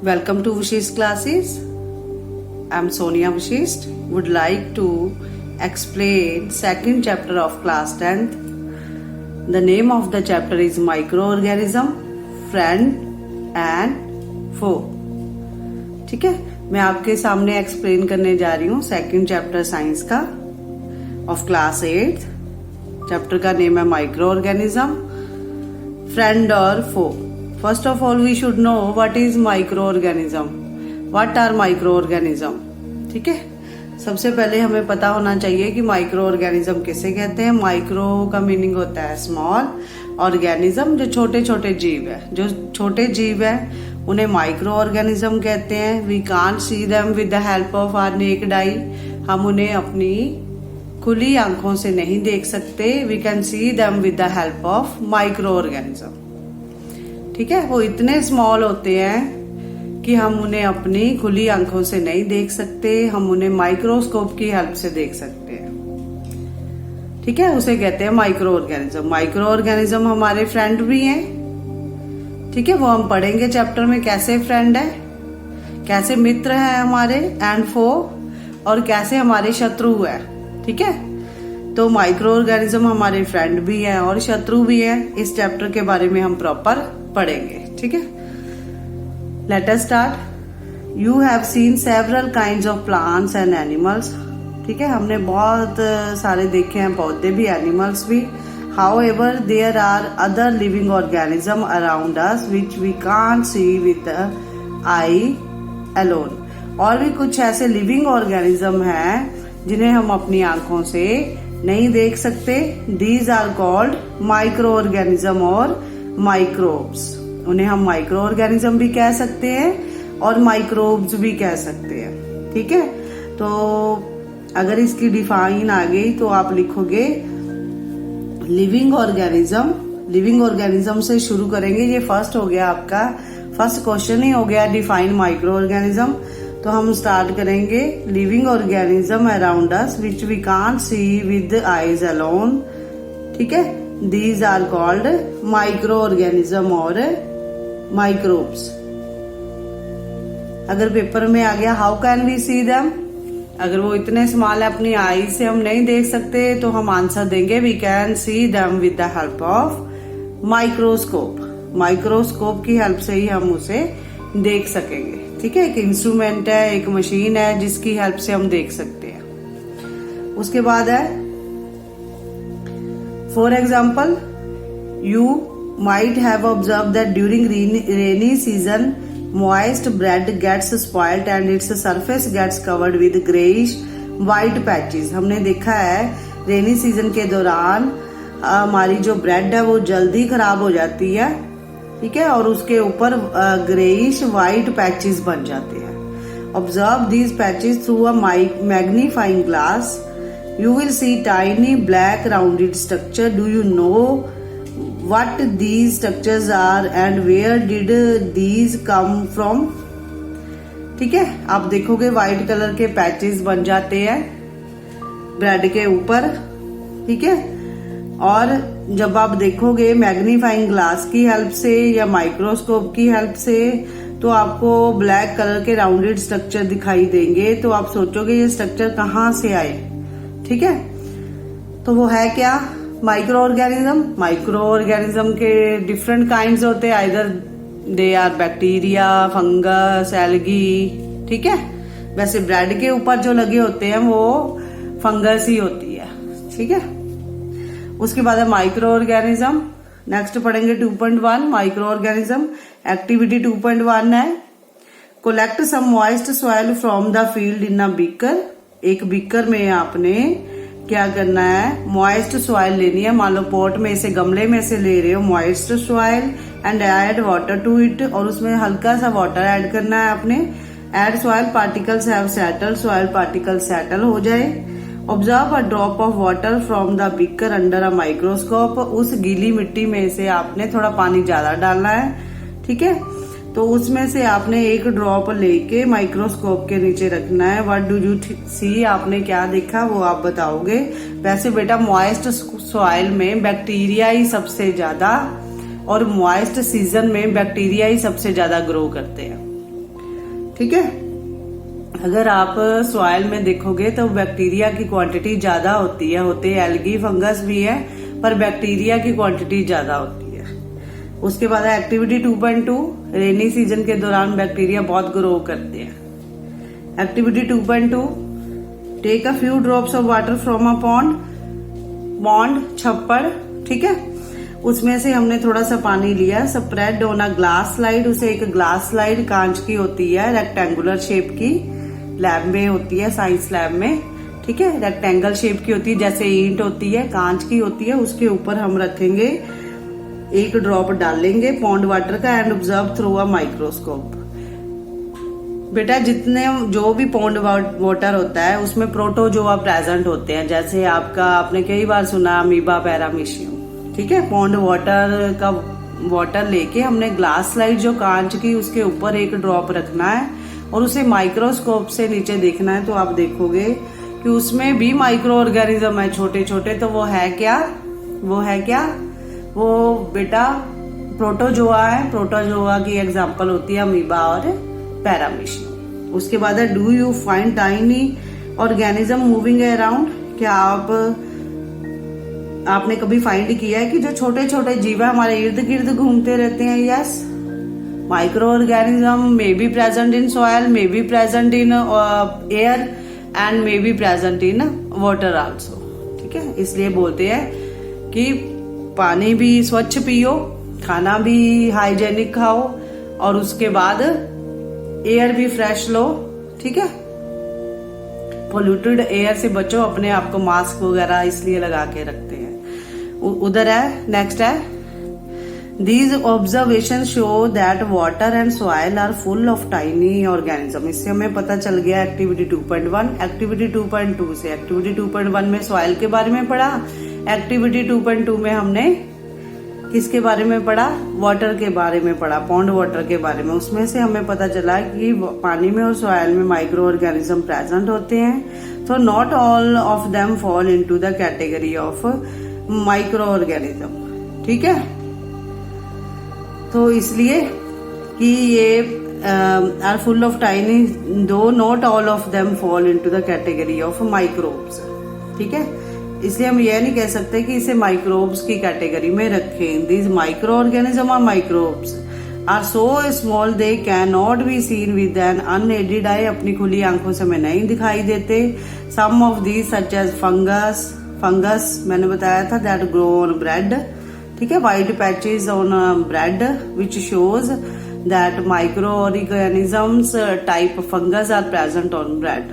Welcome to Vishist classes. I'm Sonia Vishist. Would like to explain second chapter of class 10th. The name of the chapter is Microorganism, Friend and Foe. ठीक है, मैं आपके सामने explain करने जा रही हूँ सेकंड चैप्टर साइंस का ऑफ क्लास 8th. चैप्टर का नेम है माइक्रो ऑर्गेनिज्म, फ्रेंड और foe. First of all we should know what is microorganism, what are micro organism. ठीक है, सबसे पहले हमें पता होना चाहिए कि माइक्रो ऑर्गेनिज्म किसे कहते हैं. माइक्रो का मीनिंग होता है स्मॉल, ऑर्गेनिज्म जो छोटे छोटे जीव है, जो छोटे जीव है उन्हें माइक्रो ऑर्गेनिज्म कहते हैं. We can't see them with the help of our naked eye. हम उन्हें अपनी खुली आंखों से नहीं देख सकते. We can see them with the help of micro organism. ठीक है, वो इतने स्मॉल होते हैं कि हम उन्हें अपनी खुली आंखों से नहीं देख सकते. हम उन्हें माइक्रोस्कोप की हेल्प से देख सकते हैं. ठीक है, उसे कहते हैं माइक्रो ऑर्गेनिज्म. माइक्रो ऑर्गेनिज्म हमारे फ्रेंड भी हैं. ठीक है, वो हम पढ़ेंगे चैप्टर में कैसे फ्रेंड है, कैसे मित्र है हमारे, एंड फो, और कैसे हमारे शत्रु है. ठीक है, तो माइक्रो ऑर्गेनिज्म हमारे फ्रेंड भी हैं और शत्रु भी हैं. इस चैप्टर के बारे में हम प्रॉपर पढ़ेंगे. ठीक है, let us start. You have seen several kinds of plants and animals. ठीक है, हमने बहुत सारे देखे हैं पौधे भी, एनिमल्स भी. However, there are other living organisms around us which we can't see with the eye alone. और भी कुछ ऐसे लिविंग ऑर्गेनिज्म हैं जिन्हें हम अपनी आंखों से नहीं देख सकते. These are called micro organism और माइक्रोब्स. उन्हें हम माइक्रो ऑर्गेनिज्म भी कह सकते हैं और माइक्रोब्स भी कह सकते हैं. ठीक है, तो अगर इसकी डिफाइन आ गई तो आप लिखोगे लिविंग ऑर्गेनिज्म. लिविंग ऑर्गेनिज्म से शुरू करेंगे. ये फर्स्ट हो गया, आपका फर्स्ट क्वेश्चन ही हो गया डिफाइन माइक्रो ऑर्गेनिज्म. तो हम स्टार्ट करेंगे. Living organism around us which we can't see with eyes alone. ठीक है, these are called micro organism और माइक्रोब्स. अगर पेपर में आ गया how can we see them, अगर वो इतने स्मॉल है अपनी आई से हम नहीं देख सकते, तो हम आंसर देंगे we can see them with the help of microscope. Microscope की हेल्प से ही हम उसे देख सकेंगे. ठीक है, एक इंस्ट्रूमेंट है, एक मशीन है जिसकी हेल्प से हम देख सकते हैं. उसके बाद है for example, you might have observe that during rainy season moist bread gets spoiled and its surface gets covered with grayish white patches. हमने देखा है रेनी सीजन के दौरान हमारी जो ब्रेड है वो जल्दी खराब हो जाती है. ठीक है, और उसके ऊपर ग्रेइश व्हाइट पैचेस बन जाते हैं. Observe these patches through a magnifying glass. You will see tiny black rounded structure. Do you know what these structures are and where did these come from. ठीक है, आप देखोगे व्हाइट कलर के patches बन जाते हैं ब्रेड के ऊपर. ठीक है, और जब आप देखोगे मैग्नीफाइंग ग्लास की हेल्प से या माइक्रोस्कोप की हेल्प से, तो आपको ब्लैक कलर के राउंडेड स्ट्रक्चर दिखाई देंगे. तो आप सोचोगे ये स्ट्रक्चर कहाँ से आए. ठीक है, तो वो है क्या, माइक्रो ऑर्गेनिज्म. माइक्रो ऑर्गेनिज्म के डिफरेंट काइंड्स होते हैं. Either they are bacteria, fungus, algae. ठीक है, वैसे ब्रेड के ऊपर जो लगे होते हैं वो फंगस ही होती है. ठीक है, उसके बाद है माइक्रो ऑर्गेनिज्म. नेक्स्ट पढ़ेंगे 2.1 माइक्रो ऑर्गेनिज्म. एक्टिविटी 2.1 है collect some moist soil from the field in a beaker. एक बीकर में आपने क्या करना है, मॉइस्ट सॉइल लेनी है. मान लो पॉट में से, गमले में से ले रहे हो moist soil and add water to it, और उसमें हल्का सा वाटर ऐड करना है आपने. Add soil particles have settle. Soil particle settle हो जाए. Observe a drop of water from the beaker under a microscope. उस गीली मिट्टी में से आपने थोड़ा पानी ज्यादा डालना है. ठीक है, तो उसमें से आपने एक ड्रॉप लेके माइक्रोस्कोप के नीचे रखना है. व्हाट डू यू सी, आपने क्या देखा वो आप बताओगे. वैसे बेटा मॉइस्ट सॉइल में बैक्टीरिया ही सबसे ज्यादा, और मॉइस्ट सीजन में बैक्टीरिया ही सबसे ज्यादा ग्रो करते हैं. ठीक है। अगर आप सॉइल में देखोगे तो बैक्टीरिया की क्वांटिटी ज्यादा होती है, होते एल्गी फंगस भी है पर बैक्टीरिया की क्वांटिटी ज्यादा होती है। उसके बाद है एक्टिविटी 2.2, रेनी सीजन के दौरान बैक्टीरिया बहुत ग्रो करते हैं। Activity 2.2, take a few drops of water from a pond, छप्पड़, ठीक है। उसमें से हमने थोड़ा सा पानी लिया, spread on a glass slide, उसे एक ग्लास स्लाइड कांच की होती है, रेक्टेंगुलर शेप की, लैब में होती है, साइंस लैब में, ठीक है। रेक्टेंगल शेप की होती है, जैसे ईंट होती है, कांच की होती है, उसके ऊपर हम रखेंगे, एक ड्रॉप डालेंगे पॉन्ड वाटर का and observe through a microscope. बेटा जितने जो भी पॉन्ड वाटर होता है उसमें प्रोटोजोआ प्रेजेंट होते हैं, जैसे आपने कई बार सुना अमीबा, पैरामीशियम, ठीक है। पॉन्ड वाटर का वाटर लेके हमने ग्लास स्लाइड जो कांच की, उसके ऊपर एक ड्रॉप रखना है और उसे माइक्रोस्कोप से नीचे देखना है, तो आप देखोगे कि उसमें भी माइक्रो ऑर्गेनिज्म है छोटे छोटे। तो वो है क्या, वो बेटा प्रोटोजोआ है। प्रोटोजोआ की एग्जांपल होती है अमीबा और पैरामीशियम। उसके बाद है do you find tiny organism moving around, क्या आपने कभी फाइंड किया है कि जो छोटे छोटे जीव हमारे इर्द गिर्द घूमते रहते हैं? Yes, micro organism may be present in soil, may be present in air and may be present in water also, ठीक है। इसलिए बोलते हैं कि पानी भी स्वच्छ पियो, खाना भी हाइजेनिक खाओ और उसके बाद एयर भी फ्रेश लो, ठीक है। पोल्यूटेड एयर से बचो, अपने आप को मास्क वगैरह इसलिए लगा के रखते हैं। उधर है, नेक्स्ट है, These observations show that water and soil are full of tiny organisms। इससे हमें पता चल गया एक्टिविटी 2.1। एक्टिविटी 2.2 से एक्टिविटी 2.1 में सॉइल के बारे में पढ़ा, एक्टिविटी 2.2 में हमने किसके बारे में पढ़ा? वाटर के बारे में पढ़ा, पॉन्ड वाटर के बारे में। उसमें से हमें पता चला कि पानी में और सॉइल में माइक्रो ऑर्गेनिज्म प्रेजेंट होते हैं। तो not all of them fall into the category of micro organism, ठीक है। तो इसलिए कि ये आर फुल ऑफ टाइनी, दो not all of them fall into the category of microbes, ठीक है। इसलिए हम ये नहीं कह सकते कि इसे माइक्रोब्स की कैटेगरी में रखें। दीज माइक्रो ऑर्गेनिज्म और microbes are so small they can not be seen with an unaided eye, अपनी खुली आंखों से हमें नहीं दिखाई देते। Some of these such as fungus मैंने बताया था, दैट ग्रो ऑन ब्रेड, ठीक है, white patches on bread which shows that micro organisms type fungus are present on bread.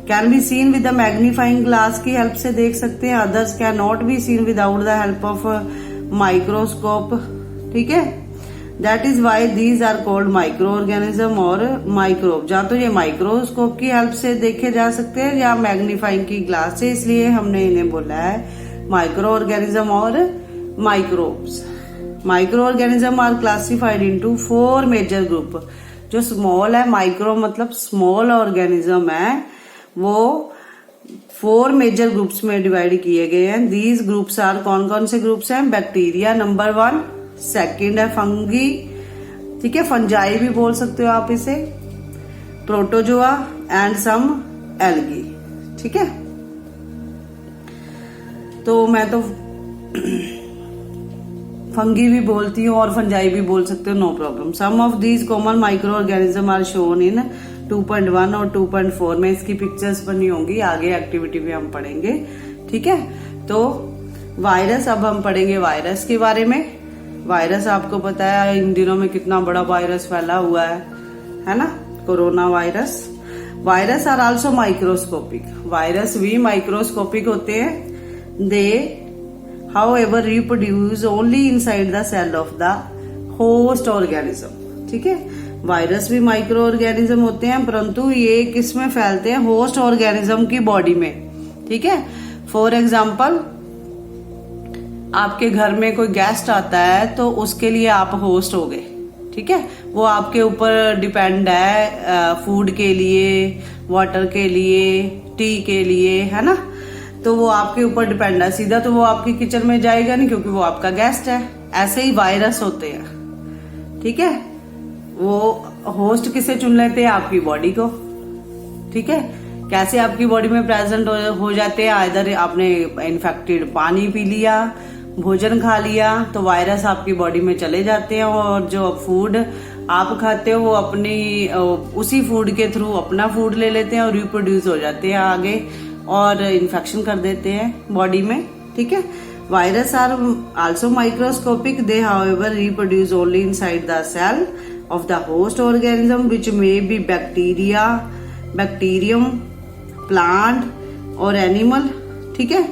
Can be seen with the magnifying glass की help से देख सकते हैं, others can not be seen without the help of microscope, ठीक है। That is why these are called micro organism और microbe. या तो ये माइक्रोस्कोप की हेल्प से देखे जा सकते हैं या मैग्नीफाइंग की ग्लास से, इसलिए हमने इन्हें बोला है माइक्रो ऑर्गेनिज्म और microbes. Micro organism are classified into 4 major group. जो स्मॉल है, माइक्रो मतलब स्मॉल ऑर्गेनिज्म है, वो 4 मेजर ग्रुप्स में डिवाइड किए गए हैं। दीज ग्रुप्स आर, कौन कौन से ग्रुप्स हैं? बैक्टीरिया नंबर 1, सेकंड है फंगी, ठीक है, फंजाई भी बोल सकते हो आप इसे, प्रोटोजोआ एंड सम एल्गी, ठीक है। तो मैं तो फंगी भी बोलती हूँ और फंजाई भी बोल सकते हो, no problem. Some of these common micro organism are shown in 2.1 और 2.4 में, इसकी पिक्चर्स बनी होंगी, आगे एक्टिविटी में हम पढ़ेंगे, ठीक है। तो वायरस, अब हम पढ़ेंगे वायरस के बारे में। वायरस आपको पता है इन दिनों में कितना बड़ा वायरस फैला हुआ है ना, corona virus. Virus are also microscopic, virus भी माइक्रोस्कोपिक होते हैं। दे however reproduce only inside the cell of the host organism, ठीक है। वायरस भी माइक्रो ऑर्गेनिज्म होते हैं, परंतु ये किस में फैलते हैं? होस्ट ऑर्गेनिज्म की बॉडी में, ठीक है। फॉर एग्जाम्पल, आपके घर में कोई गेस्ट आता है तो उसके लिए आप होस्ट हो गए, ठीक है। वो आपके ऊपर डिपेंड है, फूड के लिए, वाटर के लिए, टी के लिए, है ना। तो वो आपके ऊपर डिपेंड है, सीधा तो वो आपकी किचन में जाएगा नहीं क्योंकि वो आपका गेस्ट है। ऐसे ही वायरस होते हैं, ठीक है। वो होस्ट किसे चुन लेते हैं? आपकी बॉडी को। ठीक है, कैसे आपकी बॉडी में प्रेजेंट हो जाते हैं? आइदर आपने इन्फेक्टेड पानी पी लिया, भोजन खा लिया, तो वायरस आपकी बॉडी में चले जाते हैं और जो फूड आप खाते हो वो अपनी उसी फूड के थ्रू अपना फूड ले लेते हैं और रिप्रोड्यूस हो जाते हैं आगे और इन्फेक्शन कर देते हैं बॉडी में। ठीक है, virus are also microscopic, they however reproduce only inside the cell of the host organism which may be bacteria, bacterium, plant और एनिमल। ठीक है,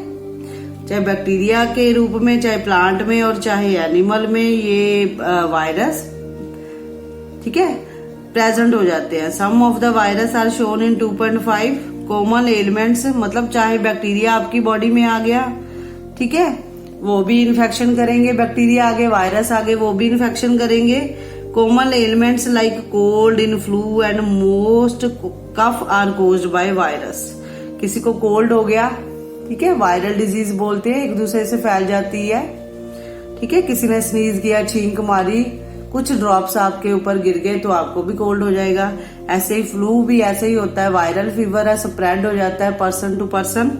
चाहे बैक्टीरिया के रूप में, चाहे प्लांट में और चाहे एनिमल में ये वायरस, ठीक है, प्रेजेंट हो जाते हैं। Some of the virus are shown in 2.5 common elements, मतलब चाहे बैक्टीरिया आपकी बॉडी में आ गया, ठीक है, वो भी इन्फेक्शन करेंगे, बैक्टीरिया आगे, वायरस आगे, वो भी इन्फेक्शन करेंगे। Common elements like cold, in flu and most cough are caused by virus. किसी को कोल्ड हो गया, ठीक है, वायरल डिजीज बोलते हैं, एक दूसरे से फैल जाती है। ठीक है, किसी ने स्नीज किया, छींक मारी, कुछ ड्रॉप्स आपके ऊपर गिर गए तो आपको भी कोल्ड हो जाएगा। ऐसे ही फ्लू भी ऐसे ही होता है, वायरल फीवर है, स्प्रेड हो जाता है पर्सन टू पर्सन।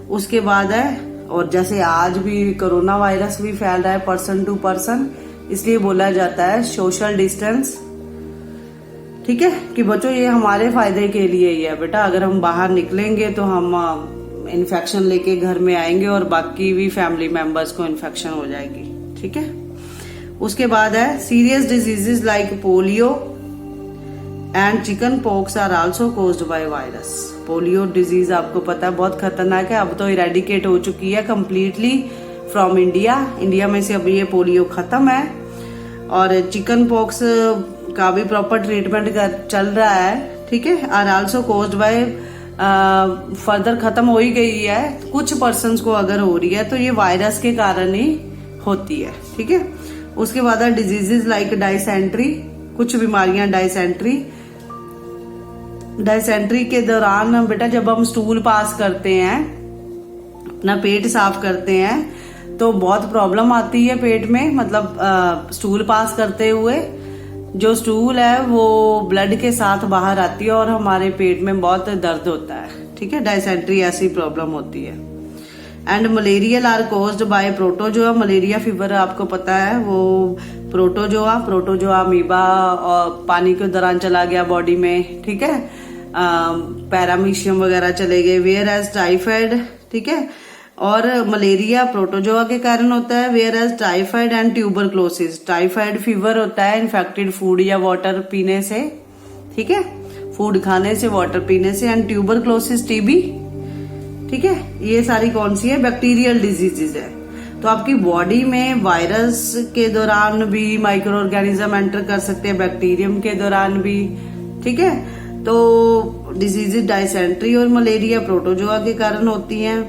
उसके बाद है, और जैसे आज भी कोरोना वायरस भी फैल रहा है पर्सन टू पर्सन, इसलिए बोला जाता है सोशल डिस्टेंस। ठीक है, कि बच्चों ये हमारे फायदे के लिए ही है बेटा, अगर हम बाहर निकलेंगे तो हम इन्फेक्शन लेके घर में आएंगे और बाकी भी फैमिली मेंबर्स को इन्फेक्शन हो जाएगी। ठीक है, उसके बाद है serious diseases like polio and chicken pox are also caused by virus. Polio disease आपको पता है बहुत खतरनाक है, अब तो इरेडिकेट हो चुकी है कंप्लीटली फ्रॉम इंडिया। इंडिया में से अब ये पोलियो खत्म है। और चिकन पॉक्स का भी प्रॉपर ट्रीटमेंट चल रहा है। ठीक है, are also caused by, further खत्म हो ही गई है, कुछ पर्सन्स को अगर हो रही है तो ये वायरस के कारण ही होती है। ठीक है, उसके बाद है डिजीजेस लाइक डाइसेंट्री, कुछ बीमारियां डाइसेंट्री। डाइसेंट्री के दौरान बेटा जब हम स्टूल पास करते हैं, अपना पेट साफ करते हैं, तो बहुत प्रॉब्लम आती है पेट में, मतलब स्टूल पास करते हुए जो स्टूल है वो ब्लड के साथ बाहर आती है और हमारे पेट में बहुत दर्द होता है। ठीक है, डाइसेंट्री ऐसी प्रॉब्लम होती है। And malarial are caused by protozoa, malaria fever आपको पता है वो प्रोटोजोआ अमीबा और पानी के दौरान चला गया बॉडी में। ठीक है, पैरामीशियम वगैरह चले गए। वेयर एज टाइफाइड, ठीक है, और मलेरिया प्रोटोजोआ के कारण होता है। Whereas typhoid and tuberculosis, typhoid fever होता है इन्फेक्टेड फूड या वाटर पीने से। ठीक है, फूड खाने से, वाटर पीने से। And tuberculosis TB. ठीक है, ये सारी कौन सी है? बैक्टीरियल डिजीजेज है। तो आपकी बॉडी में वायरस के दौरान भी माइक्रो ऑर्गेनिज्म एंटर कर सकते हैं, बैक्टीरियम के दौरान भी। ठीक है, तो डिजीजेज डाइसेंट्री और मलेरिया प्रोटोजोआ के कारण होती हैं।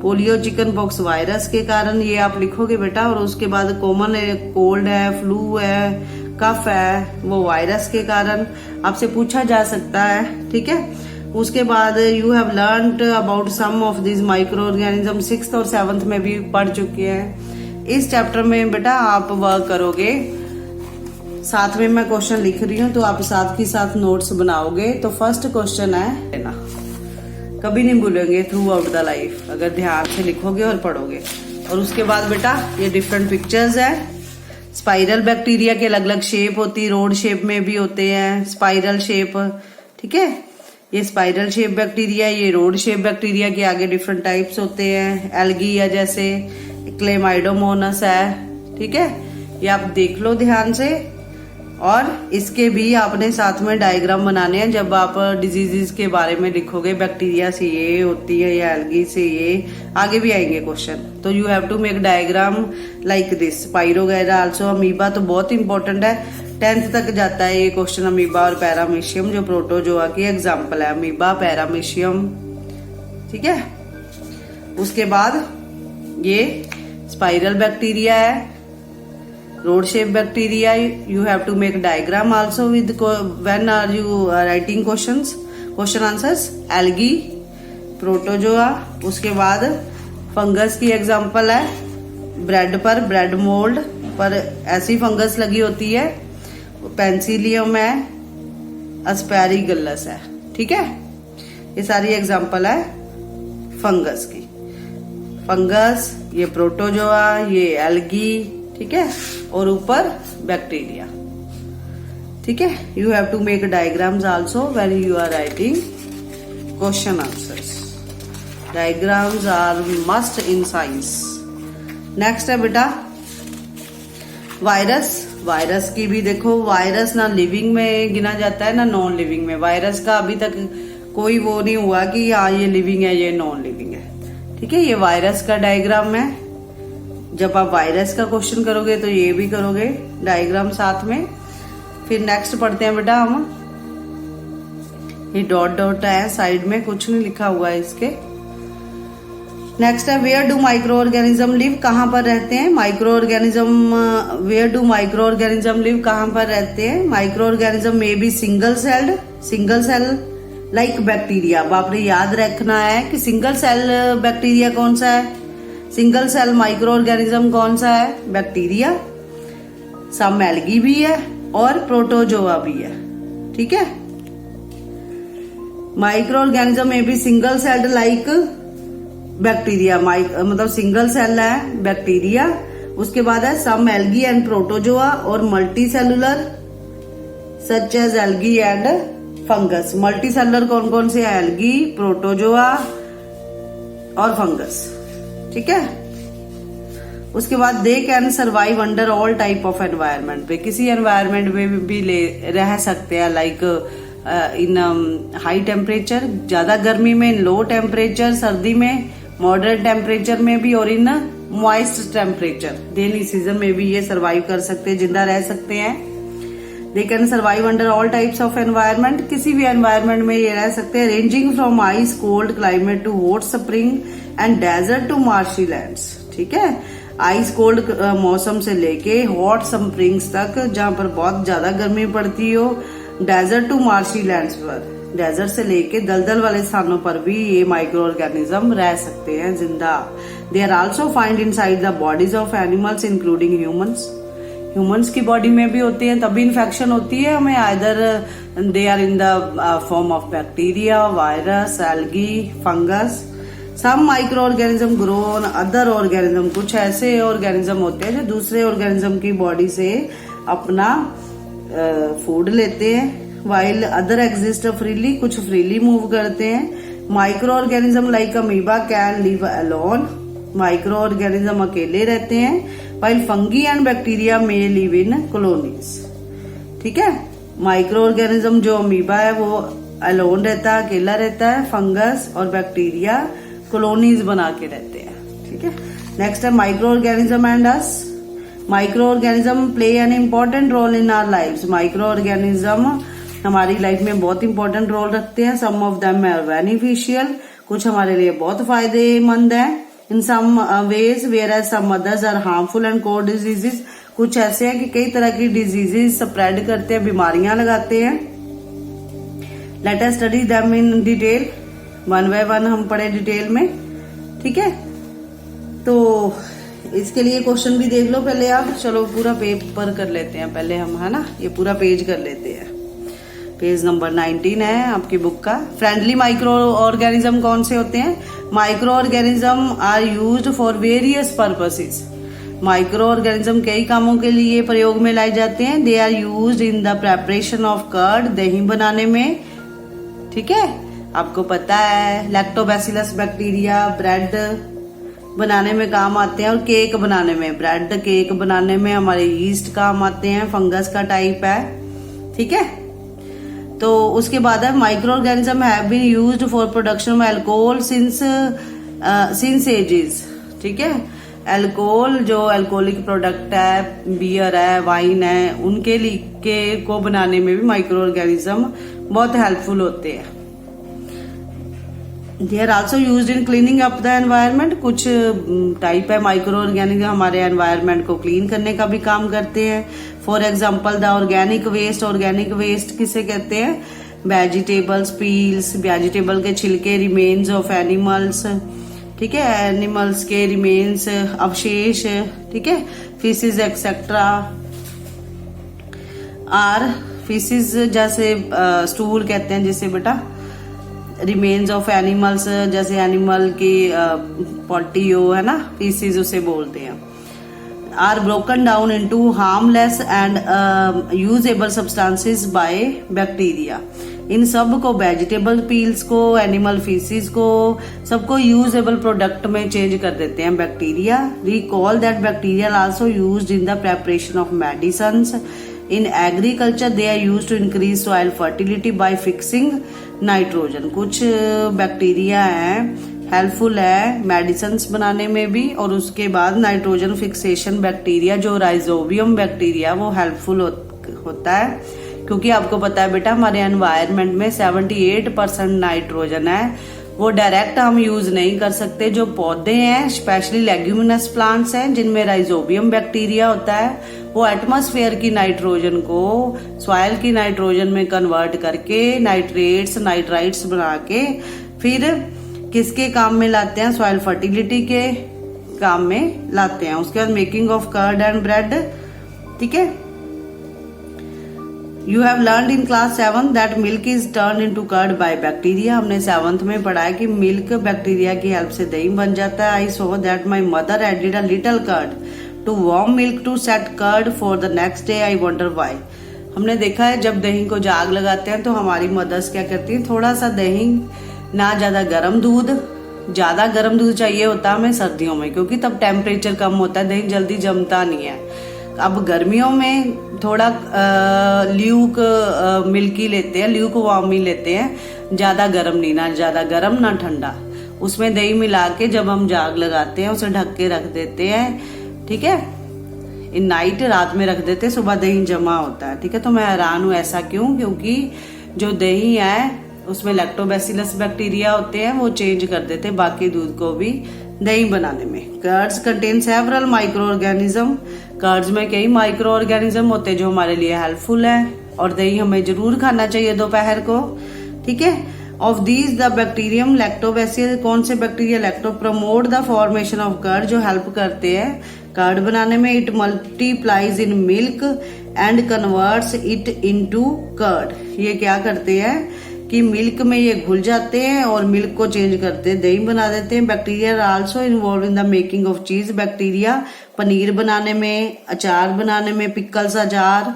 पोलियो चिकन पॉक्स वायरस के कारण, ये आप लिखोगे बेटा। और उसके बाद कॉमन कोल्ड है, फ्लू है, कफ है, वो वायरस के कारण आपसे पूछा जा सकता है। ठीक है, उसके बाद you have learned about some of this micro organism, 6th और 7th में भी पढ़ चुके हैं। इस चैप्टर में बेटा आप वर्क करोगे, साथ में मैं क्वेश्चन लिख रही हूँ तो आप साथ ही साथ नोट्स बनाओगे। तो फर्स्ट क्वेश्चन है ना, कभी नहीं भूलेंगे थ्रू आउट द लाइफ अगर ध्यान से लिखोगे और पढ़ोगे। और उसके बाद बेटा ये डिफरेंट पिक्चर्स है। स्पाइरल बैक्टीरिया के अलग अलग शेप होती है, रोड शेप में भी होते हैं, स्पाइरल शेप। ठीक है, ये स्पाइरल शेप बैक्टीरिया, ये रोड शेप बैक्टीरिया के आगे डिफरेंट टाइप्स होते हैं। एल्गी या जैसे क्लेमाइडोमोनस है। ठीक है, ये आप देख लो ध्यान से। और इसके भी आपने साथ में डायग्राम बनाने हैं जब आप डिजीजेस के बारे में लिखोगे। बैक्टीरिया से ये होती है या एल्गी से ये, आगे भी आएंगे क्वेश्चन। तो you have to make diagram like this. Spirogyra also, amoeba तो बहुत इंपॉर्टेंट है, 10th तक जाता है ये क्वेश्चन। अमीबा और पैरामीशियम जो प्रोटोजोआ की एग्जाम्पल है, अमीबा, पैरामीशियम। ठीक है, उसके बाद ये स्पाइरल बैक्टीरिया है, rod shape bacteria. You have to make diagram also with when are you writing question answers. Algae, protozoa. उसके बाद फंगस की एग्जांपल है, ब्रेड पर, ब्रेड मोल्ड पर ऐसी फंगस लगी होती है। पेंसिलियम है, एस्पेरिगल्लस है। ठीक है, ये सारी एग्जांपल है फंगस की। फंगस, ये प्रोटोजोआ, ये एल्गी, ठीक है, और ऊपर बैक्टीरिया। ठीक है, you have to make diagrams also when you are writing question answers. Diagrams are must in science. Next है बेटा वायरस। वायरस की भी देखो, वायरस ना लिविंग में गिना जाता है ना नॉन लिविंग में। वायरस का अभी तक कोई वो नहीं हुआ कि हाँ ये लिविंग है ये नॉन लिविंग है। ठीक है, ये वायरस का डायग्राम है। जब आप वायरस का क्वेश्चन करोगे तो ये भी करोगे डायग्राम साथ में। फिर नेक्स्ट पढ़ते हैं बेटा हम, ये डॉट डॉट है साइड में, कुछ नहीं लिखा हुआ है इसके। नेक्स्ट है where do micro organism live, कहाँ पर रहते हैं micro organism. Where do micro organism live, कहाँ पर रहते हैं। Micro organism may be single cell like bacteria. आपने याद रखना है कि सिंगल सेल बैक्टीरिया कौन सा है, सिंगल सेल माइक्रो ऑर्गेनिज्म कौन सा है, बैक्टीरिया। सम एल्गी भी है और प्रोटोजोआ भी है। ठीक है, माइक्रो ऑर्गेनिज्म में भी सिंगल सेल लाइक बैक्टीरिया, मतलब सिंगल सेल है बैक्टीरिया। उसके बाद है सम एल्गी एंड प्रोटोजोआ और multi cellular such as algae and fungus. Multi cellular कौन कौन से है, एल्गी, प्रोटोजोआ और फंगस। ठीक है, उसके बाद दे can survive under all type of environment पे, किसी एनवायरमेंट में भी रह सकते हैं। लाइक इन हाई टेम्परेचर, ज्यादा गर्मी में, लो टेम्परेचर सर्दी में, मॉडरेट टेम्परेचर में भी, और in moist temperature rainy season में भी ये सर्वाइव कर सकते हैं, जिंदा रह सकते हैं। They can survive under all types of environment, किसी भी एनवायरमेंट में ये रह सकते हैं। Ranging from ice cold climate to hot spring and desert to marshy lands. ठीक है, आइस कोल्ड मौसम से लेके हॉट स्प्रिंग्स तक, जहां पर बहुत ज्यादा गर्मी पड़ती हो, डेजर्ट टू मार्शी लैंड्स पर, डेजर्ट से लेके दलदल वाले स्थानों पर भी ये माइक्रो ऑर्गेनिज्म रह सकते हैं जिंदा। They are also find inside the bodies of animals including humans. Humans की बॉडी में भी होती है, तभी इन्फेक्शन होती है हमें। Either they are in the form of bacteria, virus, algae, fungus. Some micro organism grow on other organism, कुछ ऐसे ऑर्गेनिज्म होते हैं जो दूसरे ऑर्गेनिज्म की बॉडी से अपना फूड लेते हैं। वाइल अदर एग्जिस्ट फ्रीली, कुछ फ्रीली मूव करते हैं। Micro organism like amoeba can live alone, micro organism अकेले रहते हैं। वाइल फंगी एंड बैक्टीरिया में लिव इन कॉलोनीज। ठीक है, माइक्रो ऑर्गेनिज्म जो अमीबा है वो अलोन रहता है, अकेला रहता है। फंगस और बैक्टीरिया कॉलोनीज बना के रहते हैं। ठीक है, नेक्स्ट है micro organism and us. Micro organism play an important role in our lives. Micro organism हमारी लाइफ में बहुत इंपॉर्टेंट रोल रखते हैं। Some of them are beneficial, कुछ हमारे लिए बहुत फायदेमंद है। In some ways where as some others are harmful and cause diseases, कुछ ऐसे हैं कि कई तरह की डिजीजेस स्प्रेड करते हैं, बीमारियां लगाते हैं। Let us study them in detail, one by one हम पढ़े डिटेल में। ठीक है, तो इसके लिए क्वेश्चन भी देख लो पहले आप। चलो पूरा पेपर कर लेते हैं पहले हम, है ना, ये पूरा पेज कर लेते हैं। पेज नंबर 19 है आपकी बुक का। फ्रेंडली माइक्रो ऑर्गेनिज्म कौन से होते हैं? Micro organism are used for various purposes. Micro organism कई कामों के लिए प्रयोग में लाए जाते हैं। They are used in the preparation of curd, दही बनाने में। ठीक है, आपको पता है लैक्टोबैसिलस बैक्टीरिया ब्रेड बनाने में काम आते हैं, और केक बनाने में, ब्रेड केक बनाने में हमारे यीस्ट काम आते हैं, फंगस का टाइप है। ठीक है, तो उसके बाद है micro organism have been used for production of alcohol since ages. ठीक है, अल्कोहल जो अल्कोहलिक प्रोडक्ट है, बियर है, वाइन है, उनके लिए को बनाने में भी माइक्रो ऑर्गेनिज्म बहुत हेल्पफुल होते हैं। They are also use in cleaning up the environment. कुछ टाइप है माइक्रो ऑर्गेनिज्म हमारे एनवायरमेंट को क्लीन करने का भी काम करते हैं। For example the organic waste. Organic waste किसे कहते हैं? वेजिटेबल्स पील्स, वेजिटेबल के छिलके, रिमेन्स ऑफ एनिमल्स। ठीक है, एनिमल्स के रिमेन्स, अवशेष। ठीक है, फिशेज एक्सेट्रा आर फीसिस जैसे स्टूल कहते हैं जिसे बेटा, रिमेन्स ऑफ एनिमल्स, जैसे एनिमल की पॉटी हो, है ना, फीसिस उसे बोलते हैं। Are broken down into harmless and usable substances by bacteria. इन सब को, वेजिटेबल पील्स को, एनिमल फीसिस को, सबको यूजेबल प्रोडक्ट में चेंज कर देते हैं bacteria. Recall that bacteria also used in the preparation of medicines. In agriculture they are used to increase soil fertility by fixing nitrogen. कुछ बैक्टीरिया हैं helpful है मेडिसिन बनाने में भी, और उसके बाद नाइट्रोजन फिक्सेशन बैक्टीरिया जो राइजोबियम बैक्टीरिया वो हेल्पफुल होता है, क्योंकि आपको पता है बेटा हमारे एनवायरनमेंट में 78% नाइट्रोजन है, वो डायरेक्ट हम यूज नहीं कर सकते। जो पौधे हैं स्पेशली लेग्यूमिनस प्लांट्स हैं जिनमें राइजोबियम बैक्टीरिया होता है, वो एटमॉस्फेयर की नाइट्रोजन को सॉइल की नाइट्रोजन में कन्वर्ट करके नाइट्रेट्स नाइट्राइट्स बना के फिर किसके काम में लाते हैं, सॉइल फर्टिलिटी के काम में लाते हैं। उसके बाद making of curd and bread, ठीक है। You have learn in class 7 that milk is turn into curd by bacteria. हमने 7th में पढ़ा है कि मिल्क बैक्टीरिया की हेल्प से दही बन जाता है। I saw that my mother added a little curd to warm milk to set curd for the next day. I wonder why. हमने देखा है जब दही को जाग लगाते हैं तो हमारी मदर्स क्या करती हैं, थोड़ा सा दही, ना ज्यादा गर्म दूध, ज्यादा गर्म दूध चाहिए होता है हमें सर्दियों में, क्योंकि तब टेम्परेचर कम होता है, दही जल्दी जमता नहीं है। अब गर्मियों में थोड़ा ल्यूक मिल्की लेते हैं, ल्यूक वार्म ही लेते हैं, ज्यादा गर्म नहीं, ना ज्यादा गर्म ना ठंडा। उसमें दही मिला के जब हम जाग लगाते हैं उसे ढक के रख देते हैं, ठीक है। इन नाइट रात में रख देते हैं, सुबह दही जमा होता है, ठीक है। तो मैं हैरान हूँ ऐसा क्यों, क्योंकि जो दही है उसमें लैक्टोबैसिलस बैक्टीरिया होते हैं, वो चेंज कर देते हैं बाकी दूध को भी दही बनाने में। Curds contain several micro organism. Curds में कई माइक्रो ऑर्गेनिज्म होते हैं जो हमारे लिए हेल्पफुल है, और दही हमें जरूर खाना चाहिए दोपहर को, ठीक है। Of these the bacterium lactobacillus, कौन से bacteria, lacto promote the formation of curd, जो हेल्प करते हैं कर्ड बनाने में। It multiplies in milk and converts it into curd. ये क्या करते हैं कि मिल्क में ये घुल जाते हैं और मिल्क को चेंज करते हैं, दही बना देते हैं। Bacteria also involve in the making of चीज। बैक्टीरिया पनीर बनाने में, अचार बनाने में, पिकल्स अचार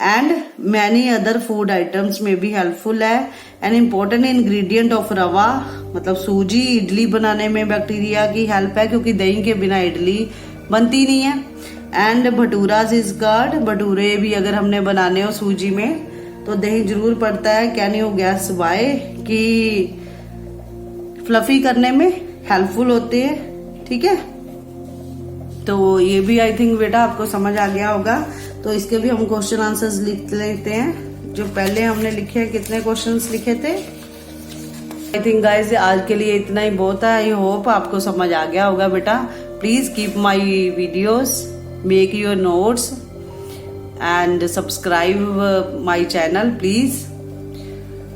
and many other food items में भी हेल्पफुल है। एन इम्पोर्टेंट इंग्रेडिएंट ऑफ रवा, मतलब सूजी, इडली बनाने में बैक्टीरिया की हेल्प है, क्योंकि दही के बिना इडली बनती नहीं है। एंड भटूराज इज कर्ड, भटूरे भी अगर हमने बनाने हो सूजी में तो दही जरूर पड़ता है। कैन यू गैस वाई, कि फ्लफी करने में हेल्पफुल होते हैं, ठीक है। तो ये भी आई थिंक बेटा आपको समझ आ गया होगा। तो इसके भी हम क्वेश्चन आंसर्स लिख लेते हैं। जो पहले हमने लिखे हैं, कितने क्वेश्चंस लिखे थे, आई थिंक गाइज आज के लिए इतना ही बहुत है। आई होप आपको समझ आ गया होगा बेटा। Please keep my videos, make your notes and subscribe my channel please.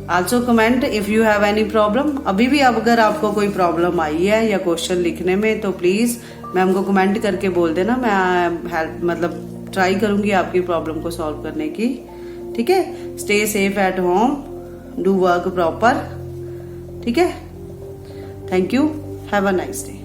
Also comment if you have any problem. अभी भी अगर आपको कोई प्रॉब्लम आई है या क्वेश्चन लिखने में तो प्लीज मैम को कमेंट करके बोल देना, मैं हेल्प मतलब ट्राई करूंगी आपकी प्रॉब्लम को सॉल्व करने की, ठीक है। Stay safe at home, do work proper, ठीक है। Thank you, have a nice day.